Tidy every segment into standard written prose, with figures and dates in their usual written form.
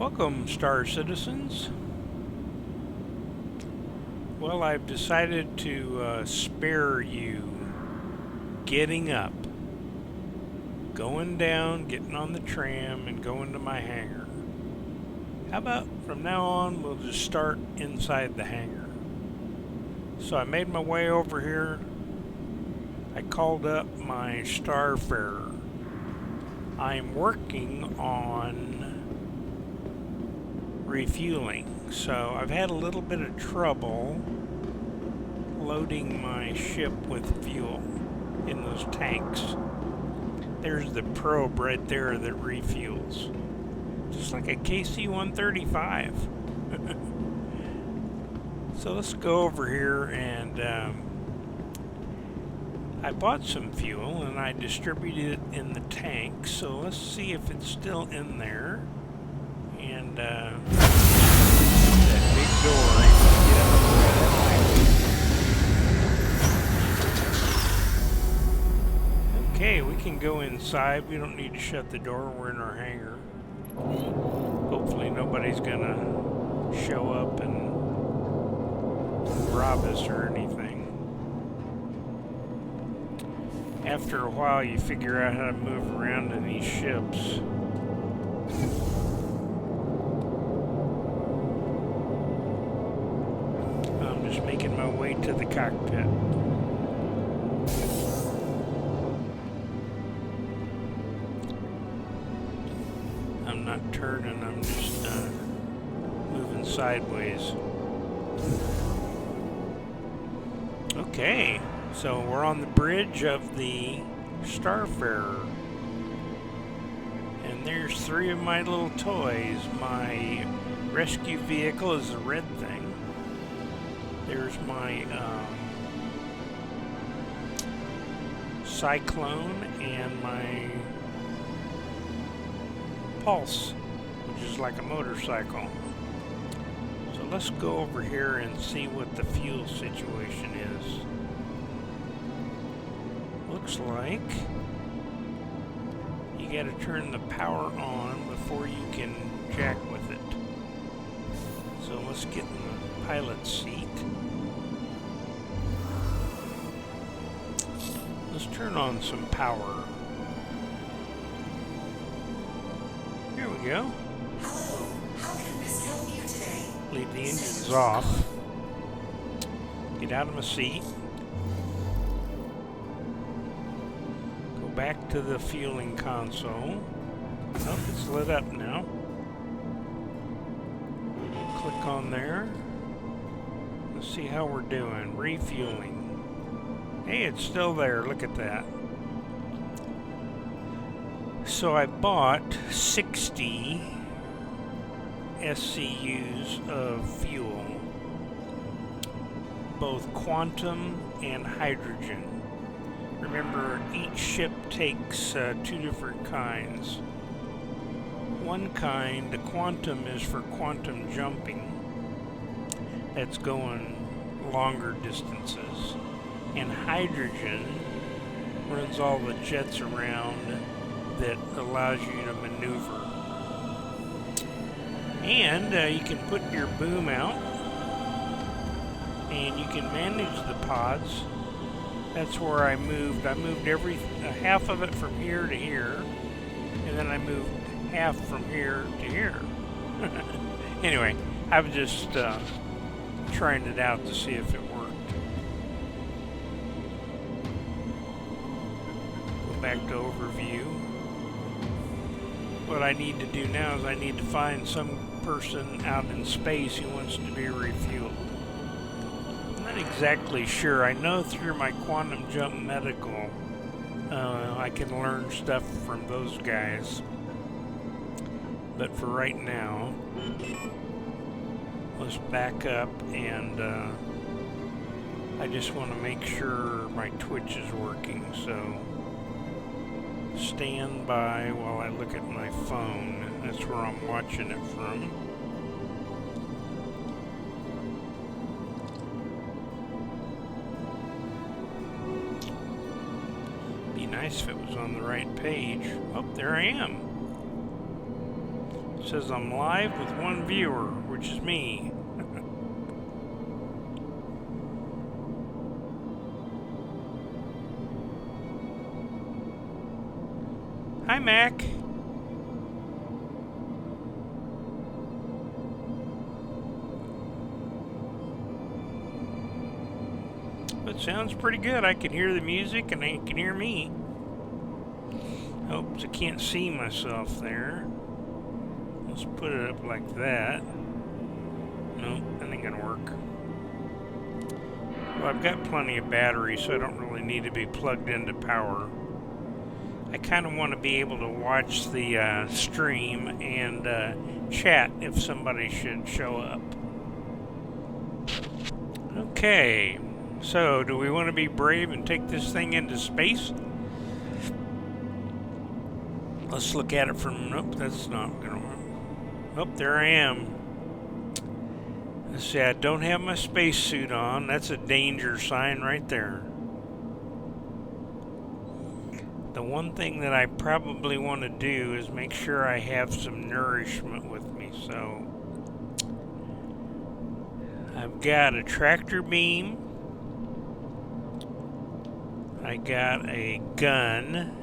Welcome, Star Citizens. Well, I've decided to spare you getting up, going down, getting on the tram, and going to my hangar. How about from now on, we'll just start inside the hangar. So I made my way over here. I called up my Starfarer. I'm working on refueling, so I've had a little bit of trouble loading my ship with fuel in those tanks. There's the probe right there that refuels, just like a KC-135. So let's go over here, and I bought some fuel and I distributed it in the tank, so let's see if it's still in there. And that big door, get out of the way. Okay, we can go inside. We don't need to shut the door. We're in our hangar. Hopefully nobody's gonna show up and rob us or anything. After a while, you figure out how to move around in these ships. I'm just making my way to the cockpit. I'm not turning, I'm just moving sideways. Okay, so we're on the bridge of the Starfarer. And there's three of my little toys. My rescue vehicle is the red thing. There's my Cyclone and my Pulse, which is like a motorcycle. So let's go over here and see what the fuel situation is. Looks like you gotta turn the power on before you can jack with it. So let's get in the pilot's seat. Let's turn on some power. Here we go. Hello, how can this help you today? Leave the engines off. Get out of my seat. Go back to the fueling console. Oh, it's lit up now. Click on there. Let's see how we're doing. Refueling. Hey, it's still there. Look at that. So I bought 60 SCUs of fuel, both quantum and hydrogen. Remember, each ship takes two different kinds. One kind, the quantum, is for quantum jumping. That's going longer distances. And hydrogen runs all the jets around that allows you to maneuver. And you can put your boom out, and you can manage the pods. That's where I moved. I moved half of it from here to here, and then I moved half from here to here. Anyway, I was just trying it out to see if it worked. Go back to overview. What I need to do now is I need to find some person out in space who wants to be refueled. I'm not exactly sure. I know through my quantum jump medical I can learn stuff from those guys. But for right now, let's back up, and I just want to make sure my Twitch is working, so stand by while I look at my phone. That's where I'm watching it from. Be nice if it was on the right page. Oh, there I am. It says I'm live with one viewer, which is me. Hi, Mac. It sounds pretty good. I can hear the music and I can hear me. Oops, I can't see myself there. Let's put it up like that. Nope, that ain't gonna work. Well, I've got plenty of battery, so I don't really need to be plugged into power. I kind of want to be able to watch the stream and chat if somebody should show up. Okay, so do we want to be brave and take this thing into space? Let's look at it from... Nope, that's not going to work. Oh, there I am. Let's see, I don't have my spacesuit on. That's a danger sign right there. The one thing that I probably want to do is make sure I have some nourishment with me. So I've got a tractor beam. I got a gun.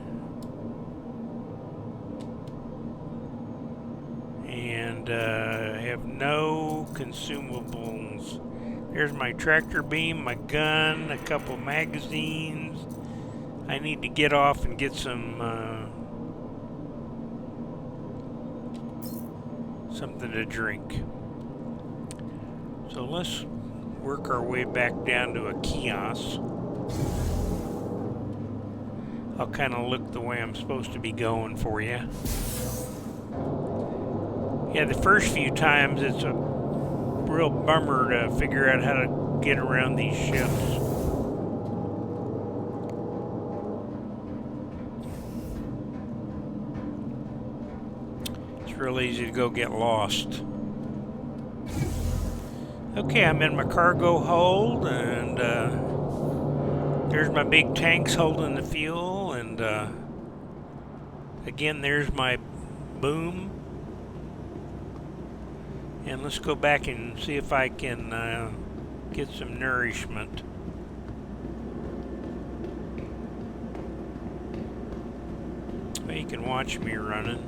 And I have no consumables. There's my tractor beam, my gun, a couple magazines. I need to get off and get some something to drink. So let's work our way back down to a kiosk. I'll kind of look the way I'm supposed to be going for you. Yeah, the first few times it's a real bummer to figure out how to get around these ships. It's real easy to go get lost. Okay, I'm in my cargo hold, and there's my big tanks holding the fuel, and again, there's my boom. And let's go back and see if I can get some nourishment. Well, you can watch me running.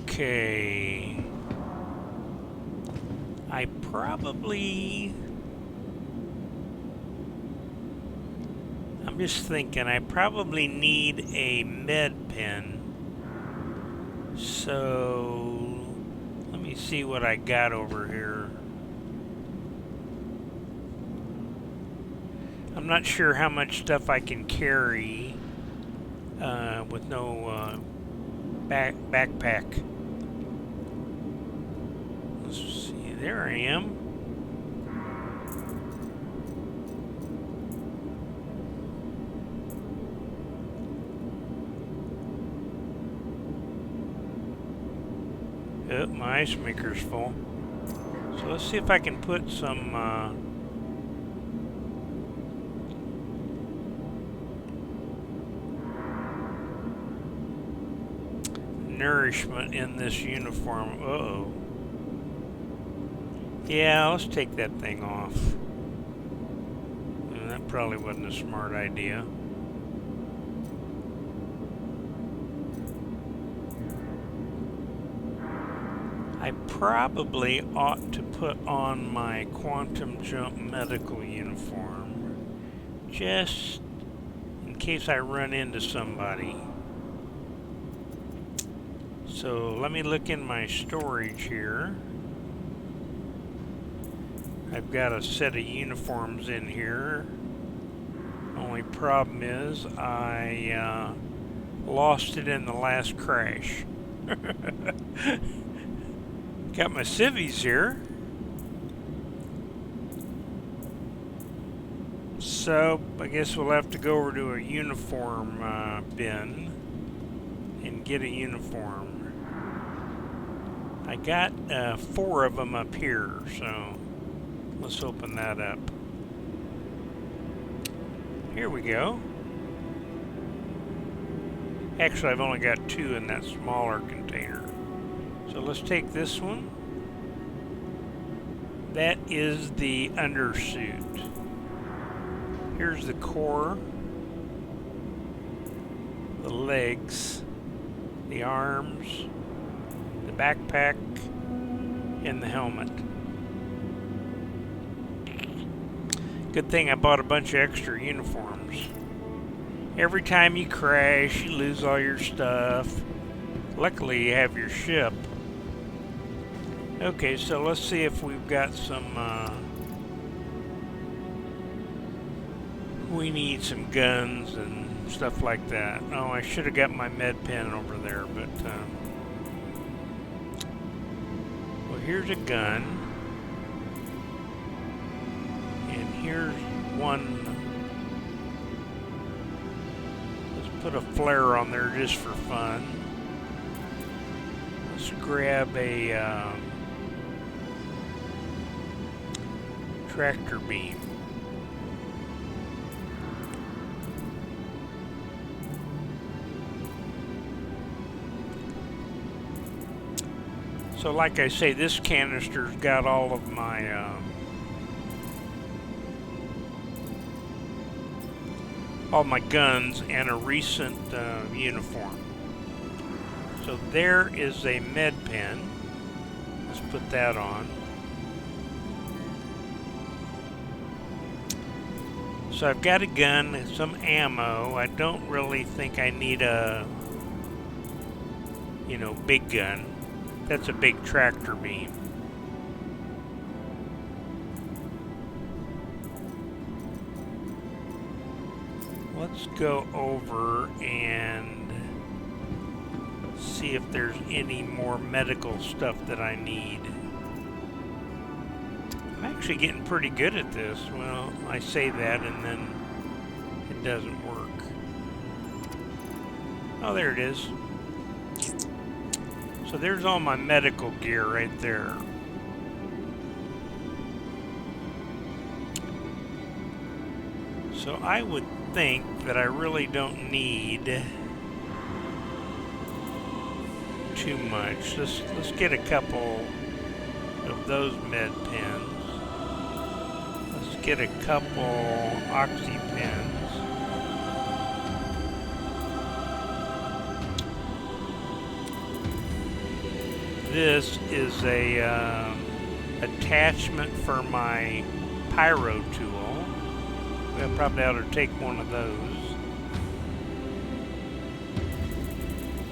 Okay. I probably... I'm just thinking I probably need a med pen. So let me see what I got over here. I'm not sure how much stuff I can carry with no backpack. Let's see, there I am. Oh, my ice maker's full. So let's see if I can put some nourishment in this uniform. Uh-oh. Yeah, let's take that thing off. That probably wasn't a smart idea. I probably ought to put on my quantum jump medical uniform just in case I run into somebody. So let me look in my storage here. I've got a set of uniforms in here. Only problem is I lost it in the last crash. Got my civvies here. So I guess we'll have to go over to a uniform bin and get a uniform. I got 4 of them up here, so let's open that up. Here we go. Actually, I've only got 2 in that smaller container. So let's take this one. That is the undersuit. Here's the core, the legs, the arms, the backpack, and the helmet. Good thing I bought a bunch of extra uniforms. Every time you crash, you lose all your stuff. Luckily, you have your ship. Okay, so let's see if we've got some, we need some guns and stuff like that. Oh, I should have got my med pen over there, but, well, here's a gun. And here's one. Let's put a flare on there just for fun. Let's grab a, tractor beam. So like I say, this canister's got all of my guns and a recent uniform. So there is a med pen. Let's put that on. So I've got a gun and some ammo. I don't really think I need a, you know, big gun. That's a big tractor beam. Let's go over and see if there's any more medical stuff that I need. I'm actually getting pretty good at this. Well, I say that and then it doesn't work. Oh, there it is. So there's all my medical gear right there. So I would think that I really don't need too much. Let's get a couple of those med pens. Let's get a couple oxy pens. This is a attachment for my pyro tool. I probably ought to take one of those.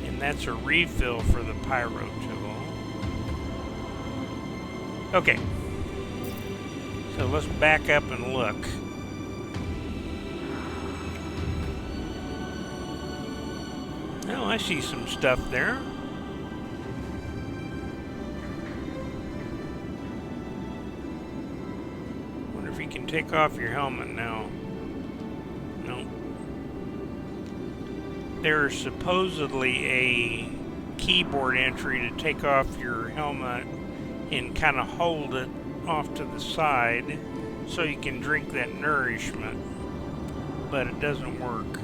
And that's a refill for the pyro tool. Okay. So let's back up and look. Oh, I see some stuff there. Wonder if you can take off your helmet now. No. There's supposedly a keyboard entry to take off your helmet and kind of hold it off to the side so you can drink that nourishment, but it doesn't work.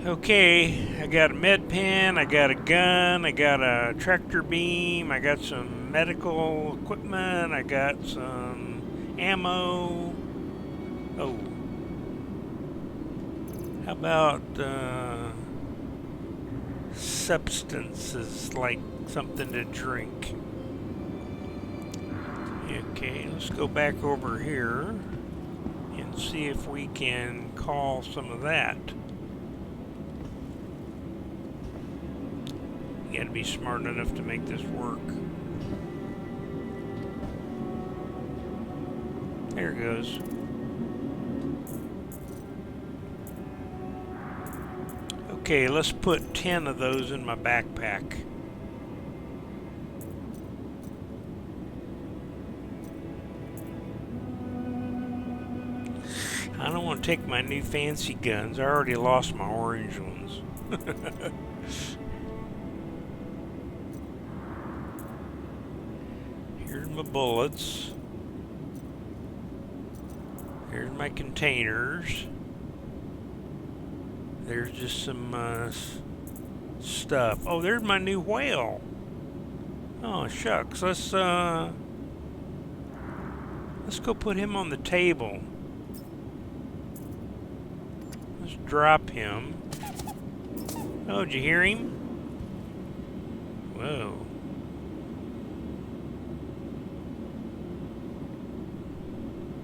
Okay, I got a med pen, I got a gun, I got a tractor beam, I got some medical equipment, I got some ammo. Oh. How about substances like something to drink? Okay, let's go back over here and see if we can call some of that. You gotta be smart enough to make this work. There it goes. Okay, let's put 10 of those in my backpack. I don't want to take my new fancy guns. I already lost my orange ones. Here's my bullets. Here's my containers. There's just some stuff. Oh, there's my new whale. Oh, shucks. Let's go put him on the table. Let's drop him. Oh, did you hear him? Whoa.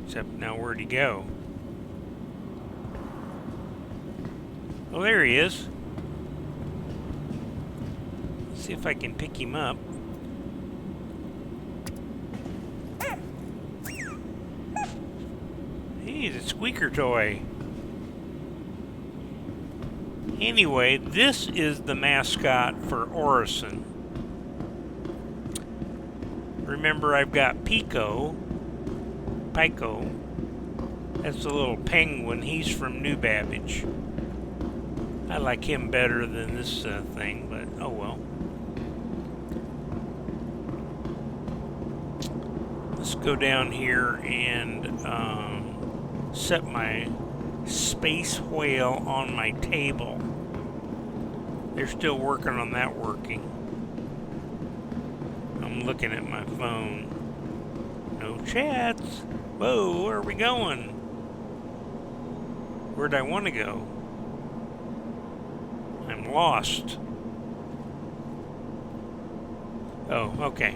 Except now, where'd he go? Oh, there he is. Let's see if I can pick him up. He's a squeaker toy. Anyway, this is the mascot for Orison. Remember, I've got Pico. That's the little penguin. He's from NEWBIE. I like him better than this thing, but oh well. Let's go down here and set my space whale on my table. They're still working on that working. I'm looking at my phone. No chats. Whoa, where are we going? Where'd I want to go? I'm lost. Oh, okay.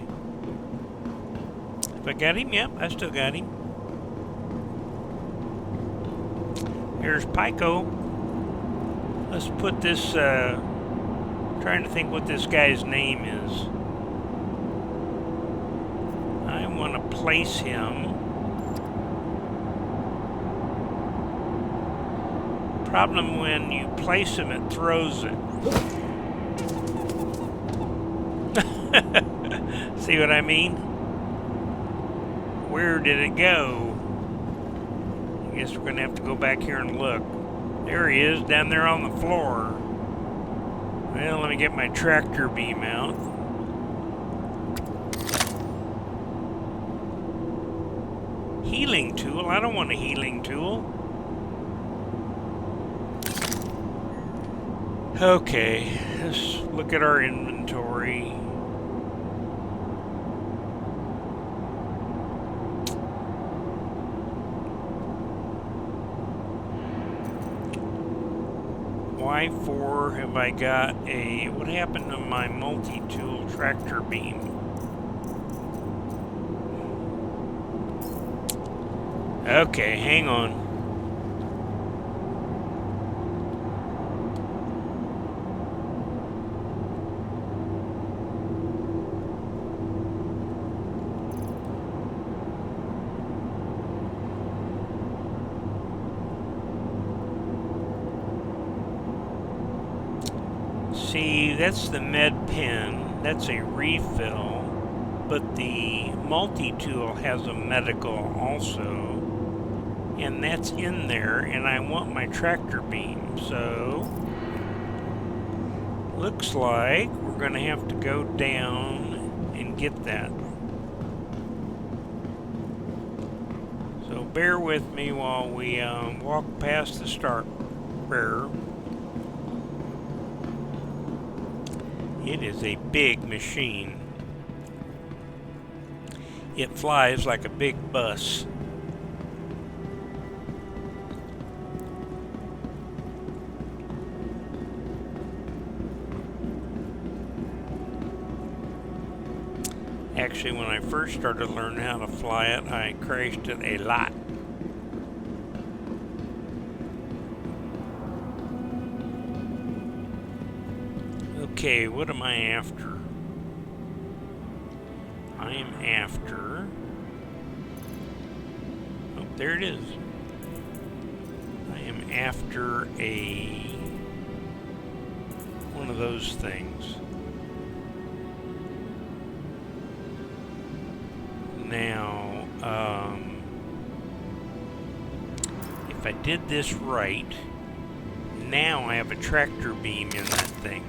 If I got him? Yep, I still got him. Here's Pico. Let's put this, trying to think what this guy's name is. I want to place him. Problem when you place him, it throws it. See what I mean? Where did it go? I guess we're going to have to go back here and look. There he is, down there on the floor. Well, let me get my tractor beam out. Healing tool? I don't want a healing tool. Okay, let's look at our inventory. Why for have I got a... What happened to my multi-tool tractor beam? Okay, hang on. See, that's the med pen. That's a refill. But the multi-tool has a medical also. And that's in there. And I want my tractor beam. So, looks like we're going to have to go down and get that. So, bear with me while we walk past the start bearer. It is a big machine. It flies like a big bus. Actually, when I first started learning how to fly it, I crashed it a lot. Okay, what am I after? I am after... Oh, there it is. I am after one of those things. Now, if if I did this right, now I have a tractor beam in that thing.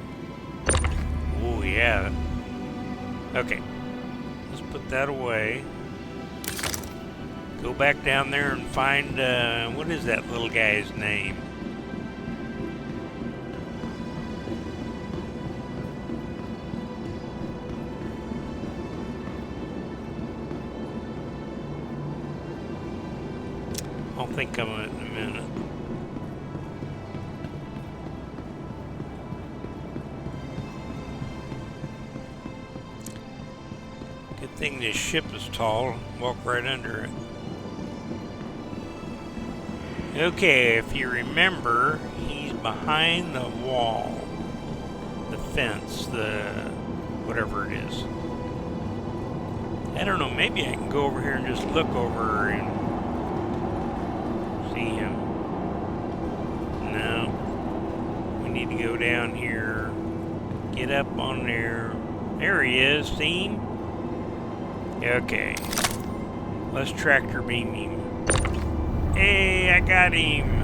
Oh yeah. Okay, let's put that away. Go back down there and find, what is that little guy's name? I'll think of it in a minute. Good thing this ship is tall. Walk right under it. Okay, if you remember, he's behind the wall. The fence, the whatever it is. I don't know, maybe I can go over here and just look over and see him. No. We need to go down here. Get up on there. There he is, see him? Okay. Let's tractor beam him. Hey, I got him.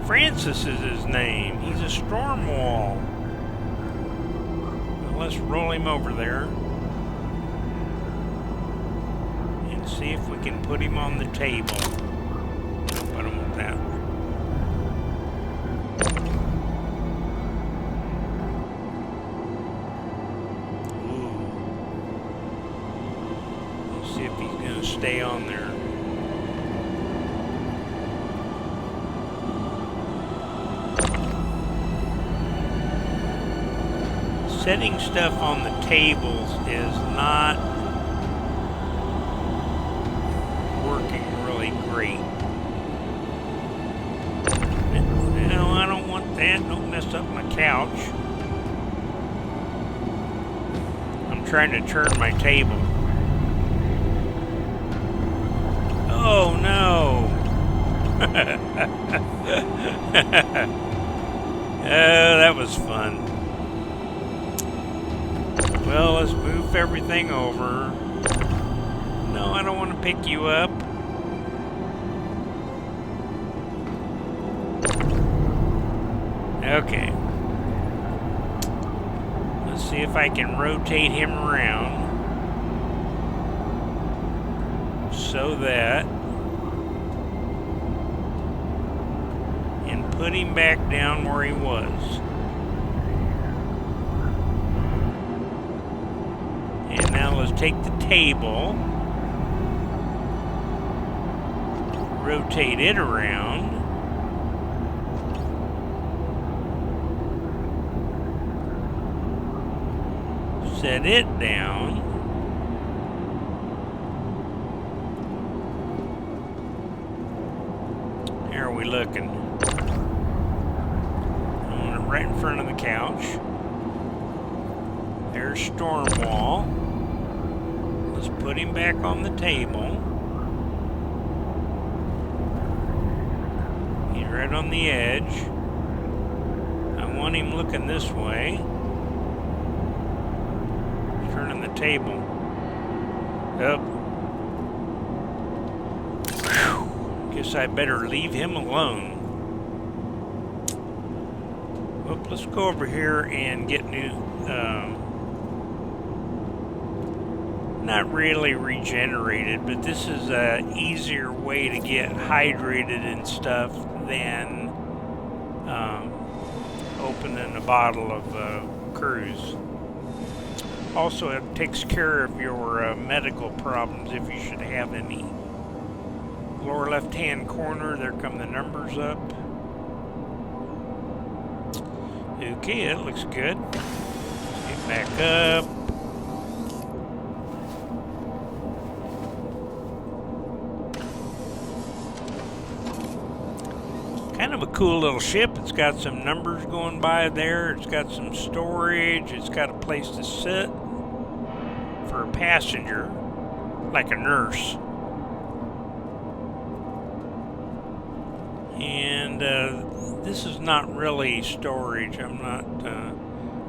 Francis is his name. He's a storm wall. Well, let's roll him over there and see if we can put him on the table. Put him with that. Stay on there. Setting stuff on the tables is not working really great. No, I don't want that. Don't mess up my couch. I'm trying to turn my table. Oh no! That was fun. Well, let's move everything over. No, I don't want to pick you up. Okay. Let's see if I can rotate him around so that, and put him back down where he was. And now let's take the table, rotate it around, set it down, how are we looking? I want it right in front of the couch. There's storm wall. Let's put him back on the table. He's right on the edge. I want him looking this way. Turning the table. Up. Guess I better leave him alone. Well, let's go over here and get new, not really regenerated, but this is a easier way to get hydrated and stuff than opening a bottle of cruise. Also, it takes care of your medical problems if you should have any. Lower left-hand corner, there come the numbers up. Okay, that looks good. Get back up. Kind of a cool little ship. It's got some numbers going by there. It's got some storage. It's got a place to sit for a passenger, like a nurse. And this is not really storage. I'm not,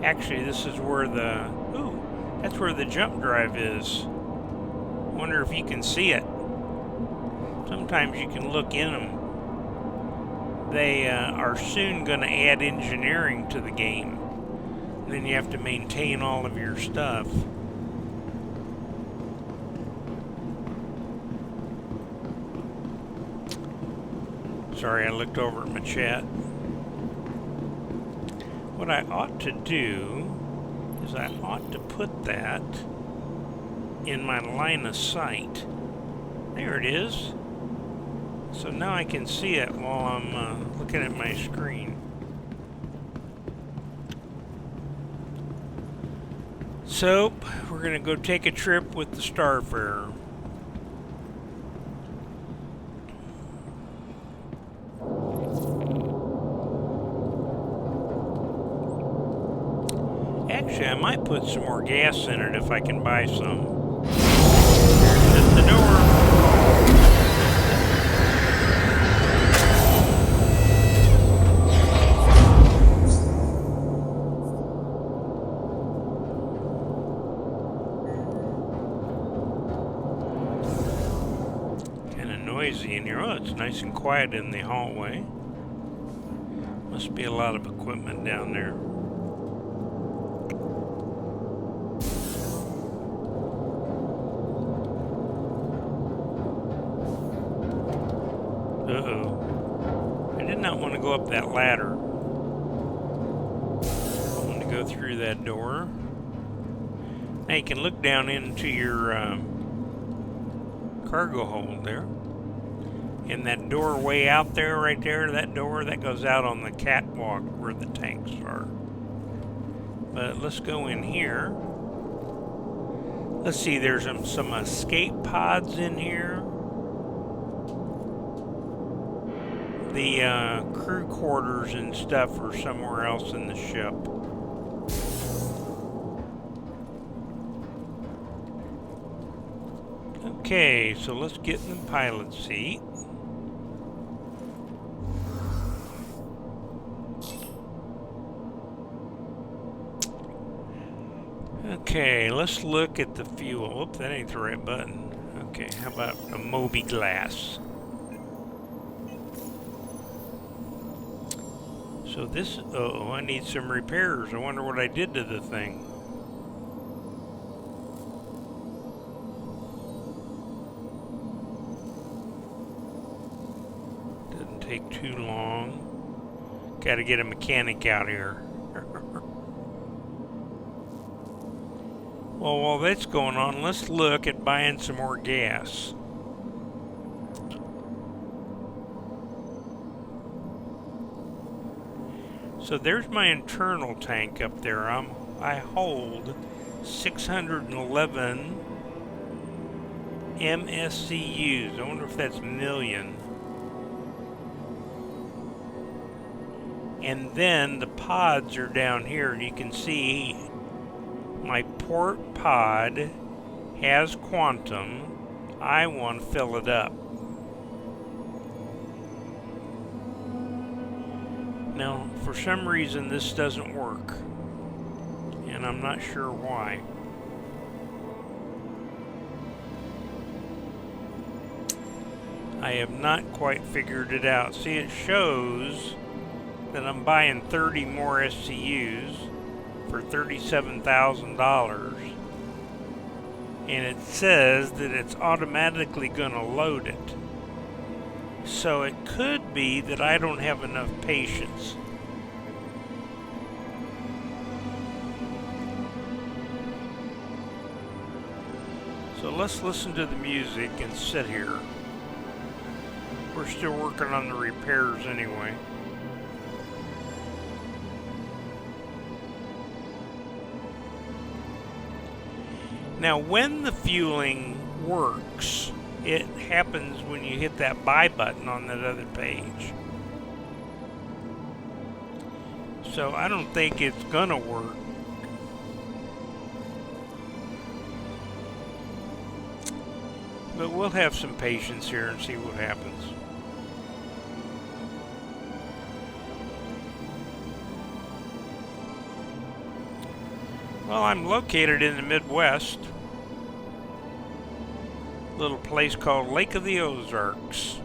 actually this is where the, ooh, that's where the jump drive is. Wonder if you can see it. Sometimes you can look in them. They are soon going to add engineering to the game. Then you have to maintain all of your stuff. Sorry, I looked over at my chat. What I ought to do is I ought to put that in my line of sight. There it is. So now I can see it while I'm looking at my screen. So, we're going to go take a trip with the Starfarer. Actually, I might put some more gas in it if I can buy some. There's the door. Noisy in here. Oh, it's nice and quiet in the hallway. Must be a lot of equipment down there. Uh-oh. I did not want to go up that ladder. I want to go through that door. Now you can look down into your cargo hold there. And that door way out there, right there, that door, that goes out on the catwalk where the tanks are. But let's go in here. Let's see, there's some escape pods in here. The crew quarters and stuff are somewhere else in the ship. Okay, so let's get in the pilot seat. Okay, let's look at the fuel. Oop, that ain't the right button. Okay, how about a NEWBIE glass? So this, oh, I need some repairs. I wonder what I did to the thing. Doesn't take too long. Gotta get a mechanic out here. Well, while that's going on, let's look at buying some more gas. So there's my internal tank up there. I hold 611 MSCUs. I wonder if that's million. And then the pods are down here, and you can see my port pod has quantum. I want to fill it up. Now, for some reason, this doesn't work, and I'm not sure why. I have not quite figured it out. See, it shows that I'm buying 30 more SCUs for $37,000, and it says that it's automatically going to load it. So it could be that I don't have enough patience. So let's listen to the music and sit here. We're still working on the repairs anyway. Now, when the fueling works, it happens when you hit that buy button on that other page. So I don't think it's gonna work. But we'll have some patience here and see what happens. Well, I'm located in the Midwest. Little place called Lake of the Ozarks.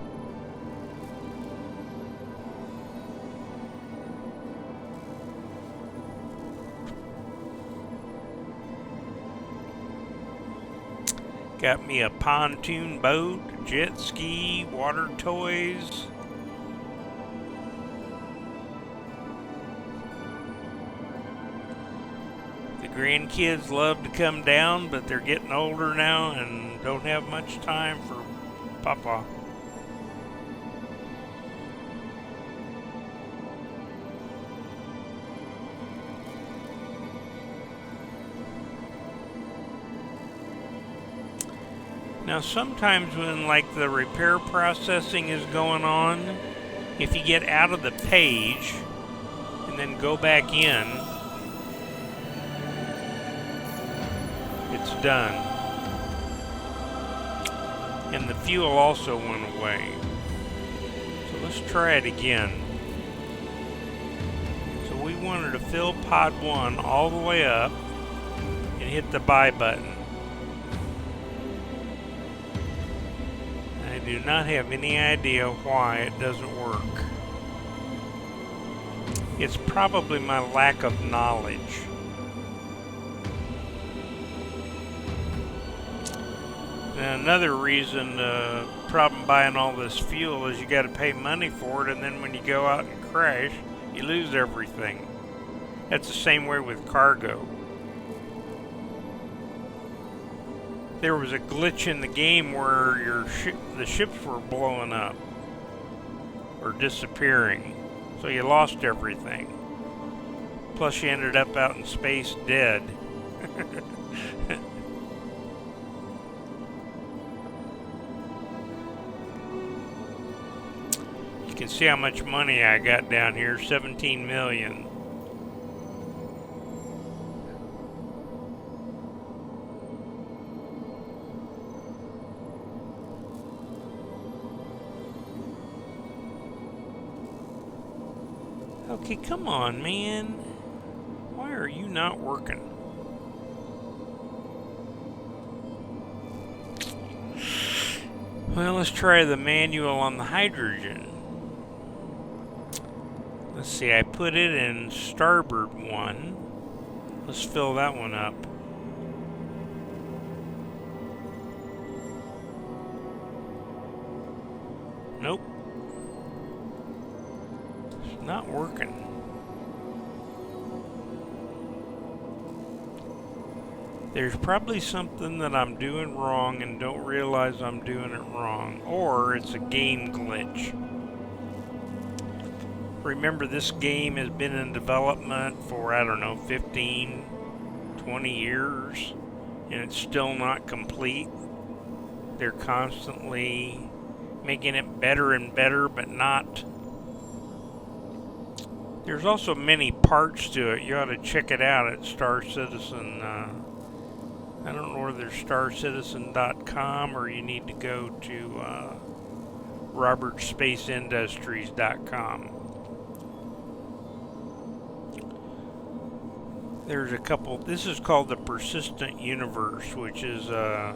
Got me a pontoon boat, jet ski, water toys. The grandkids love to come down, but they're getting older now and don't have much time for Papa. Now sometimes when like the repair processing is going on, if you get out of the page and then go back in, it's done. And the fuel also went away. So let's try it again. So we wanted to fill pod 1 all the way up and hit the buy button. I do not have any idea why it doesn't work. It's probably my lack of knowledge. And another reason, problem buying all this fuel is you got to pay money for it, and then when you go out and crash, you lose everything. That's the same way with cargo. There was a glitch in the game where the ships were blowing up or disappearing, so you lost everything. Plus you ended up out in space dead. You can see how much money I got down here, 17 million. Okay, come on, man. Why are you not working? Well, let's try the manual on the hydrogen. Let's see, I put it in starboard 1. Let's fill that one up. Nope. It's not working. There's probably something that I'm doing wrong and don't realize I'm doing it wrong. Or it's a game glitch. Remember, this game has been in development for, I don't know, 15, 20 years, and it's still not complete. They're constantly making it better and better, but not. There's also many parts to it. You ought to check it out at Star Citizen. I don't know whether it's starcitizen.com or you need to go to robertspaceindustries.com. There's a couple. This is called the Persistent Universe, which is, I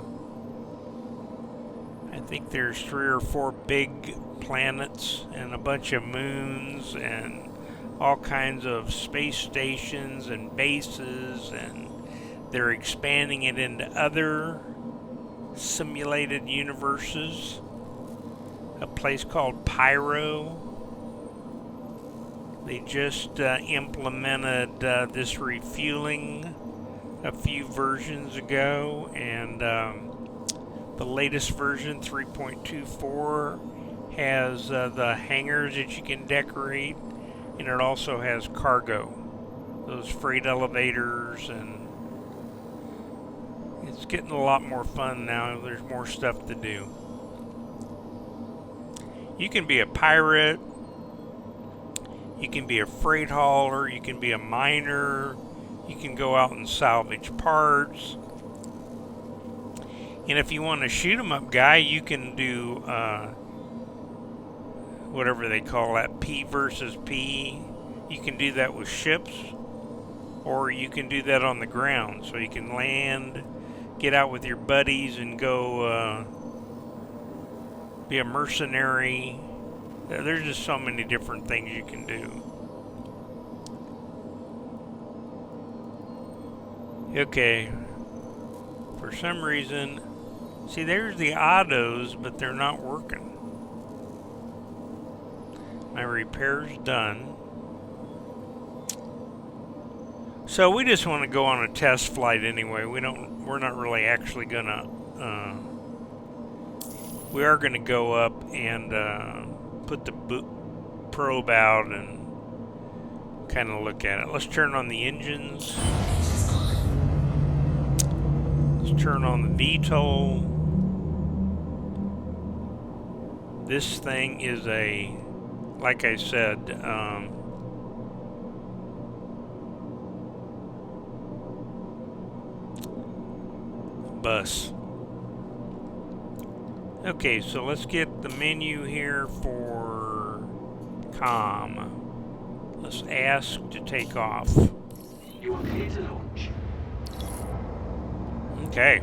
think there's 3 or 4 big planets and a bunch of moons and all kinds of space stations and bases, and they're expanding it into other simulated universes. A place called Pyro. They just implemented this refueling a few versions ago, and the latest version, 3.24, has the hangars that you can decorate, and it also has cargo, those freight elevators, and it's getting a lot more fun now. There's more stuff to do. You can be a pirate. You can be a freight hauler, you can be a miner, you can go out and salvage parts. And if you want to shoot 'em up guy, you can do whatever they call that, P versus P. You can do that with ships, or you can do that on the ground. So you can land, get out with your buddies and go be a mercenary. There's just so many different things you can do. Okay. For some reason, see, there's the autos, but they're not working. My repair's done. So we just want to go on a test flight anyway. We're not really actually gonna, we are gonna go up and put the probe out and kind of look at it. Let's turn on the engines. Let's turn on the VTOL. This thing is a, like I said, bus. Okay, so let's get the menu here for COM. Let's ask to take off. You are clear to launch. Okay.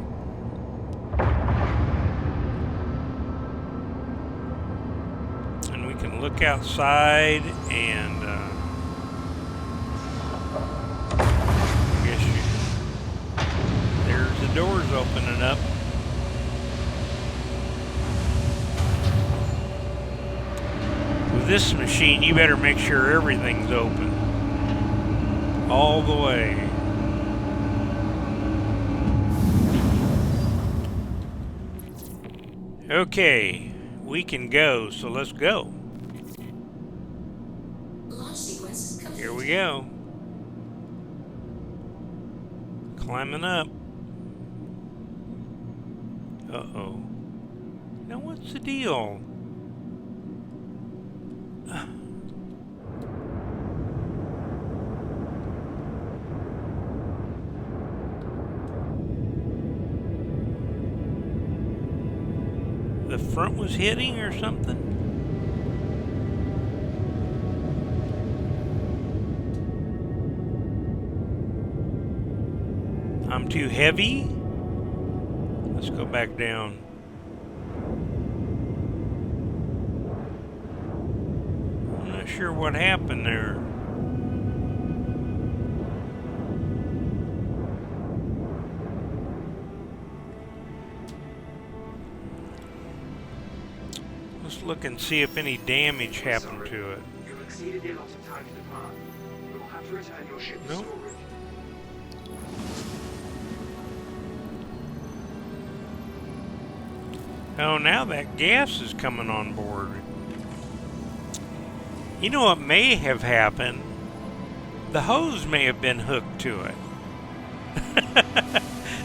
And we can look outside and I guess there's the doors opening up. With this machine, you better make sure everything's open all the way. Okay, we can go, so let's go. Launch sequence complete. Here we go. Climbing up. Uh-oh. Now what's the deal? The front was hitting or something? I'm too heavy? Let's go back down. I'm not sure what happened there. Let's look and see if any damage happened to it. You've exceeded the allotted time to depart. We will have to return your ship to Nope. storage. Oh, now that gas is coming on board. You know what may have happened? The hose may have been hooked to it.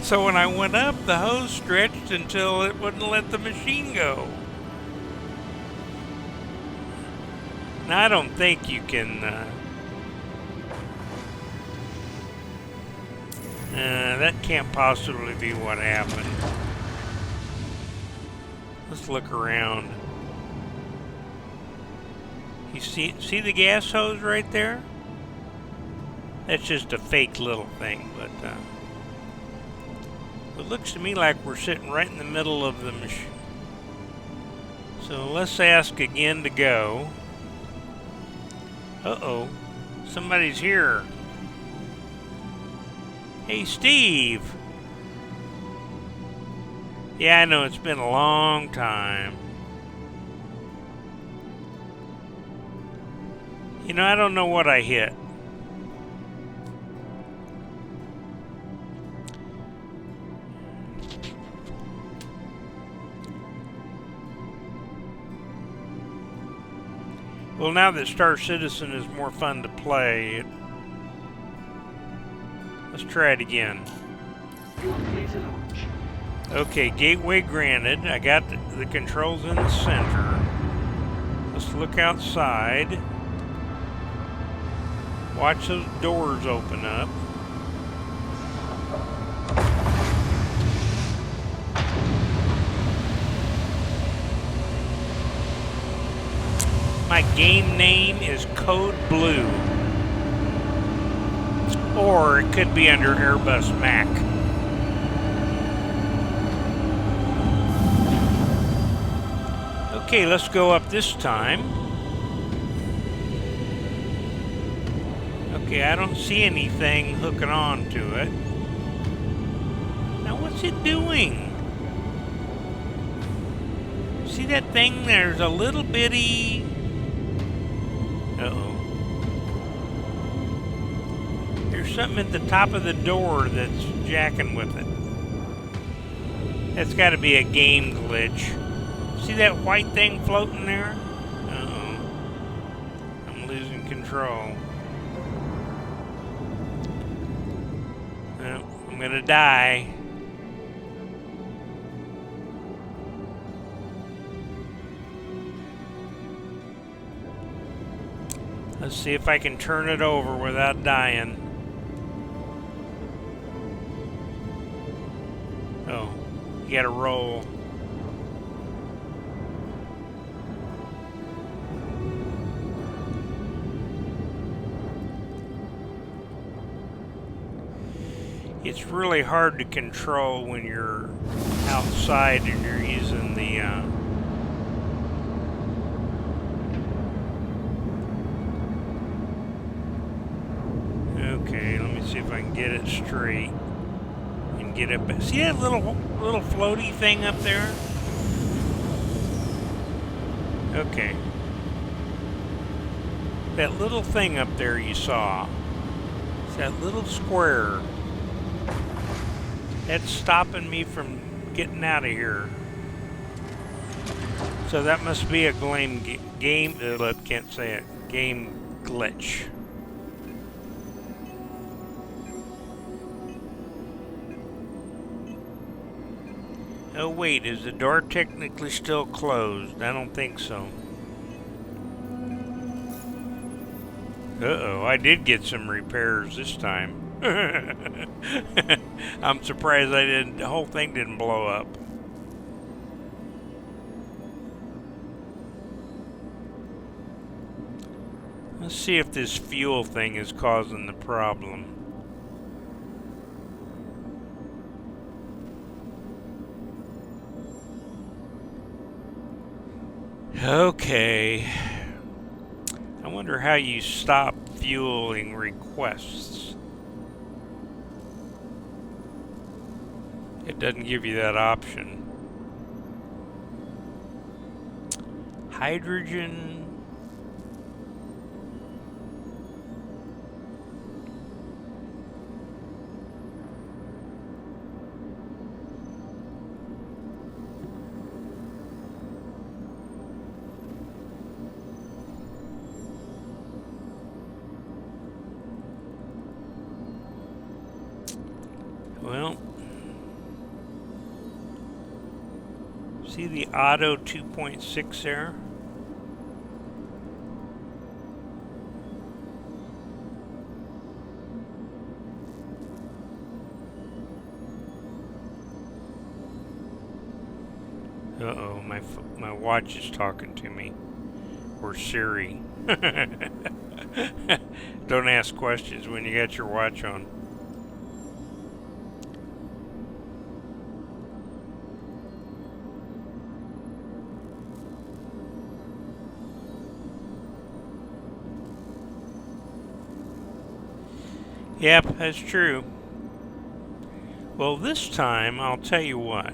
So when I went up, the hose stretched until it wouldn't let the machine go. Now, I don't think you can... that can't possibly be what happened. Let's look around. You see the gas hose right there? That's just a fake little thing, but it looks to me like we're sitting right in the middle of the machine. So let's ask again to go. Uh-oh, somebody's here. Hey, Steve. Yeah, I know, it's been a long time. You know, I don't know what I hit. Well, now that Star Citizen is more fun to play, let's try it again. You are clear to launch. Okay, gateway granted. I got the controls in the center. Let's look outside. Watch those doors open up. My game name is Code Blue. Or it could be under Airbus Mac. Okay, let's go up this time. Okay, I don't see anything hooking on to it. Now, what's it doing? See that thing? There's a little bitty... Uh-oh. There's something at the top of the door that's jacking with it. That's got to be a game glitch. See that white thing floating there? Uh-oh. I'm losing control. Well, I'm gonna die. Let's see if I can turn it over without dying. Oh, you gotta roll. It's really hard to control when you're outside and you're using the okay, let me see if I can get it straight and get it back. See that little floaty thing up there? Okay. That little thing up there you saw. It's that little square. That's stopping me from getting out of here. So that must be a game can't say it. Game glitch. Oh wait, is the door technically still closed? I don't think so. Uh-oh, I did get some repairs this time. I'm surprised the whole thing didn't blow up. Let's see if this fuel thing is causing the problem. Okay. I wonder how you stop fueling requests. It doesn't give you that option. Hydrogen. Well, see the auto 2.6 there? Uh-oh, my watch is talking to me. Or Siri. Don't ask questions when you got your watch on. Yep, that's true. Well, this time, I'll tell you what.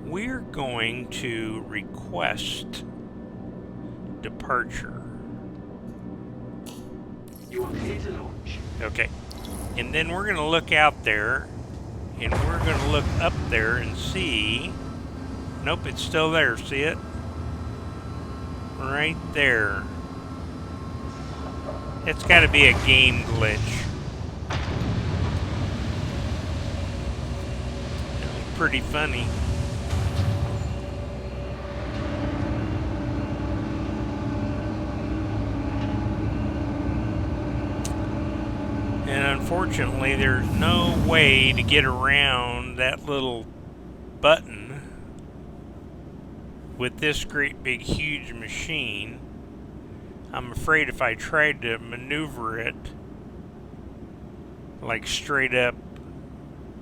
We're going to request departure. You are clear to launch. Okay. And then we're going to look out there, and we're going to look up there and see. Nope, it's still there. See it? Right there. It's got to be a game glitch. It's pretty funny. And unfortunately, there's no way to get around that little button with this great big huge machine. I'm afraid if I tried to maneuver it like straight up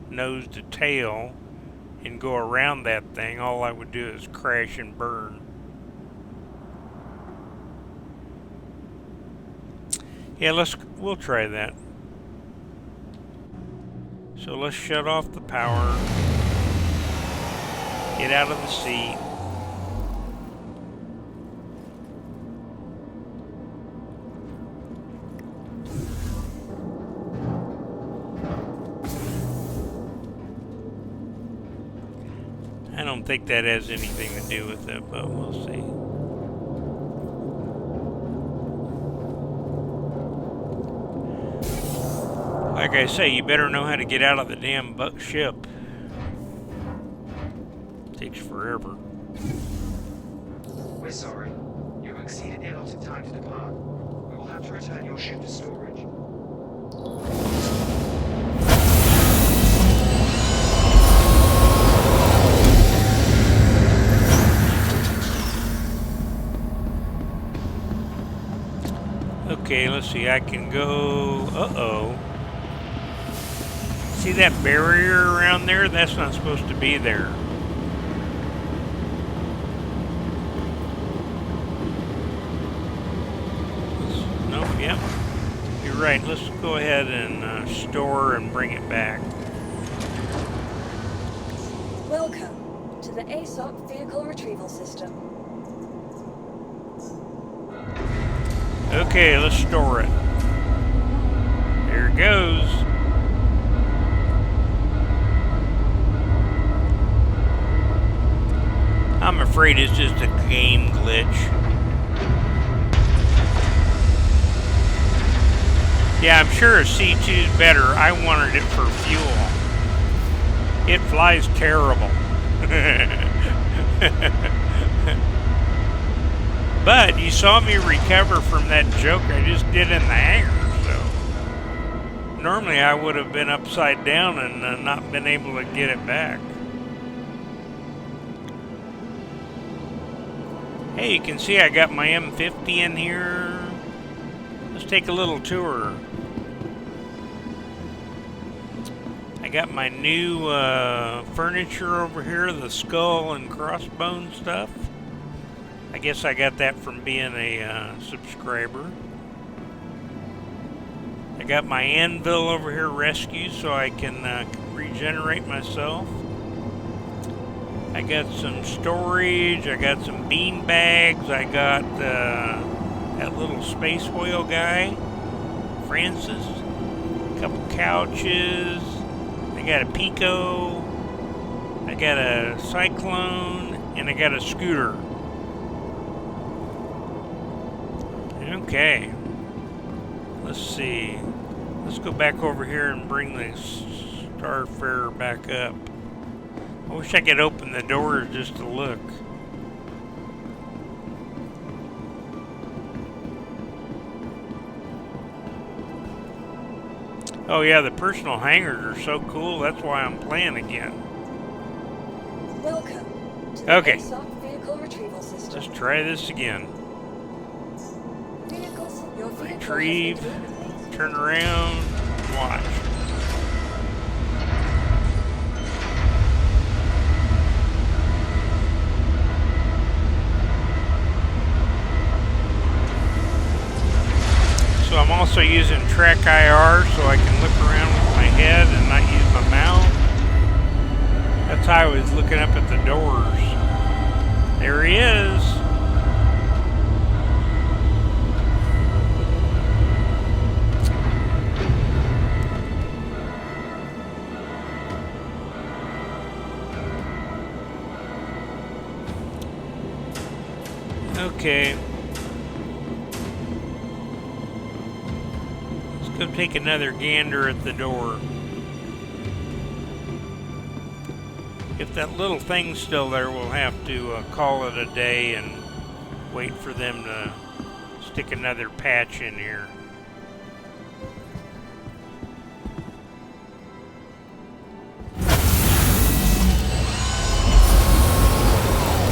nose to tail and go around that thing, all I would do is crash and burn. Yeah, we'll try that. So let's shut off the power. Get out of the seat. I don't think that has anything to do with it, but we'll see. Like I say, you better know how to get out of the damn ship. Takes forever. We're sorry. You've exceeded the allotted time to depart. We will have to return your ship to storage. Okay, let's see. I can go... Uh-oh. See that barrier around there? That's not supposed to be there. Nope, yep. You're right. Let's go ahead and store and bring it back. Welcome to the ASOC Vehicle Retrieval System. Okay, let's store it. There it goes. I'm afraid it's just a game glitch. Yeah, I'm sure a C2 is better. I wanted it for fuel. It flies terrible. But you saw me recover from that joke I just did in the hangar, so normally I would have been upside down and not been able to get it back. Hey, you can see I got my M50 in here. Let's take a little tour. I got my new furniture over here, the skull and crossbone stuff. I guess I got that from being a subscriber. I got my anvil over here rescued so I can regenerate myself. I got some storage, I got some bean bags, I got that little space whale guy, Francis, a couple couches, I got a Pico, I got a Cyclone, and I got a scooter. Okay, let's see. Let's go back over here and bring the Starfarer back up. I wish I could open the doors just to look. Oh yeah, the personal hangars are so cool. That's why I'm playing again. Welcome to the Okay. ASOC Vehicle Retrieval System. Let's try this again. Your vehicle Retrieve, has been replaced. turn around, watch. So I'm also using Track IR so I can look around with my head and not use my mouth. That's how I was looking up at the doors. There he is. Okay. Let's go take another gander at the door. If that little thing's still there, we'll have to call it a day and wait for them to stick another patch in here.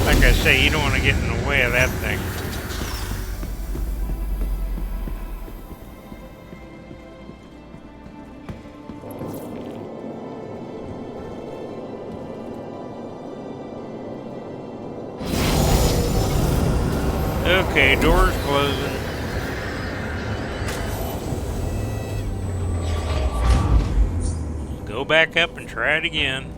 Like I say, you don't want to get in the way of that thing. Okay, door's closing. Go back up and try it again.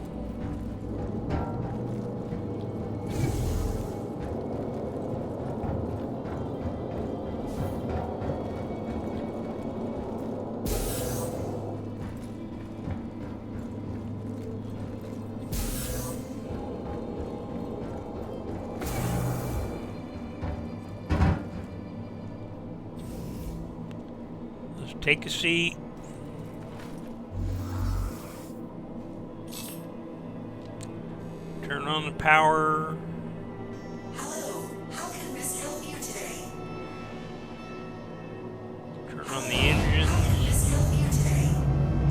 Let's take a seat. Turn on the power. Hello, how can Miss help you today? Turn on the engines. Miss help you today?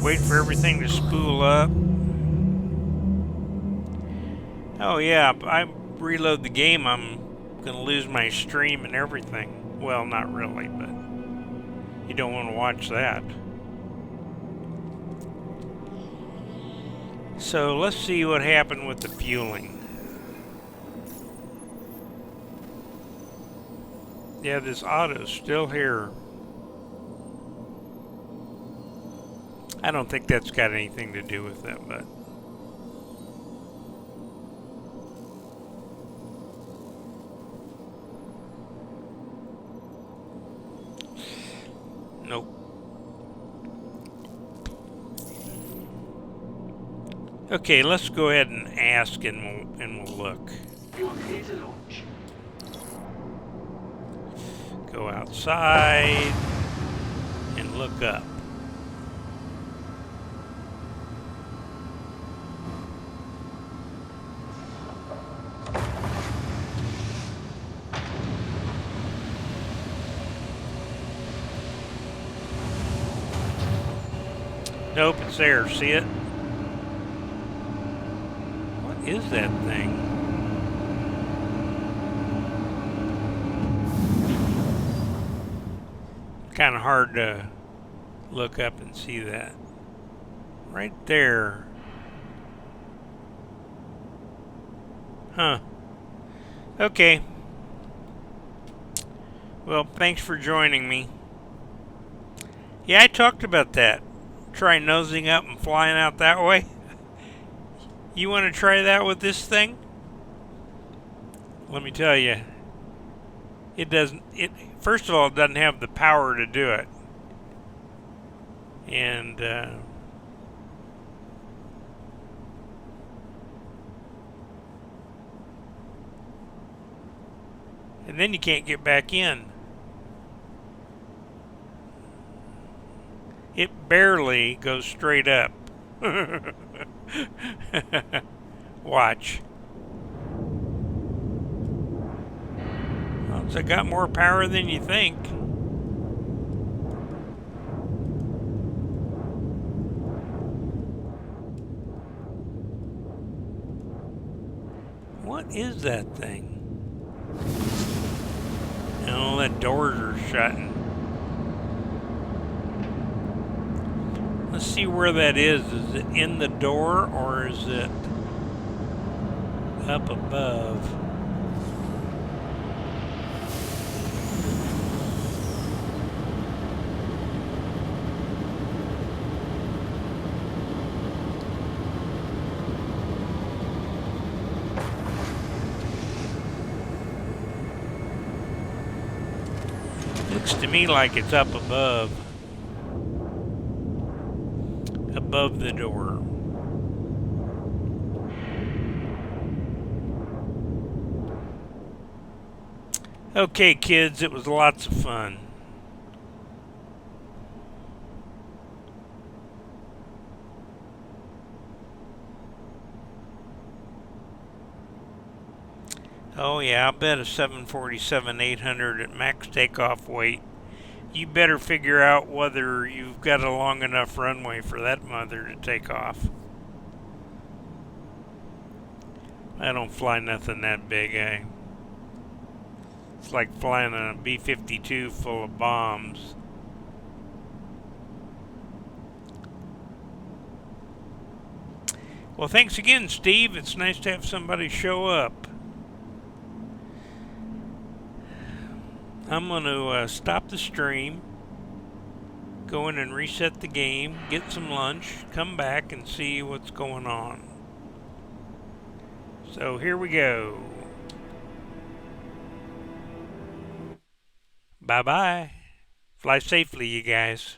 Wait for everything to spool up. Oh yeah, if I reload the game, I'm gonna lose my stream and everything. Well, not really, but you don't want to watch that. So let's see what happened with the fueling. Yeah, this auto's still here. I don't think that's got anything to do with it, but nope. Okay, let's go ahead and ask, and we'll look. You are clear to launch. Go outside and look up. Nope, it's there. See it? What is that thing? Kind of hard to look up and see that. Right there. Huh. Okay. Well, thanks for joining me. Yeah, I talked about that. Try nosing up and flying out that way. You want to try that with this thing? Let me tell you, it doesn't. First of all, it doesn't have the power to do it, and then you can't get back in. It barely goes straight up. Watch. Well, it's got more power than you think. What is that thing? Oh, the doors are shutting. Let's see where that is. Is it in the door or is it up above? Looks to me like it's up above. Above the door. Okay, kids, it was lots of fun. Oh yeah, I'll bet a 747-800 at max takeoff weight. You better figure out whether you've got a long enough runway for that mother to take off. I don't fly nothing that big, It's like flying a B-52 full of bombs. Well, thanks again, Steve. It's nice to have somebody show up. I'm going to stop the stream, go in and reset the game, get some lunch, come back and see what's going on. So here we go. Bye-bye. Fly safely, you guys.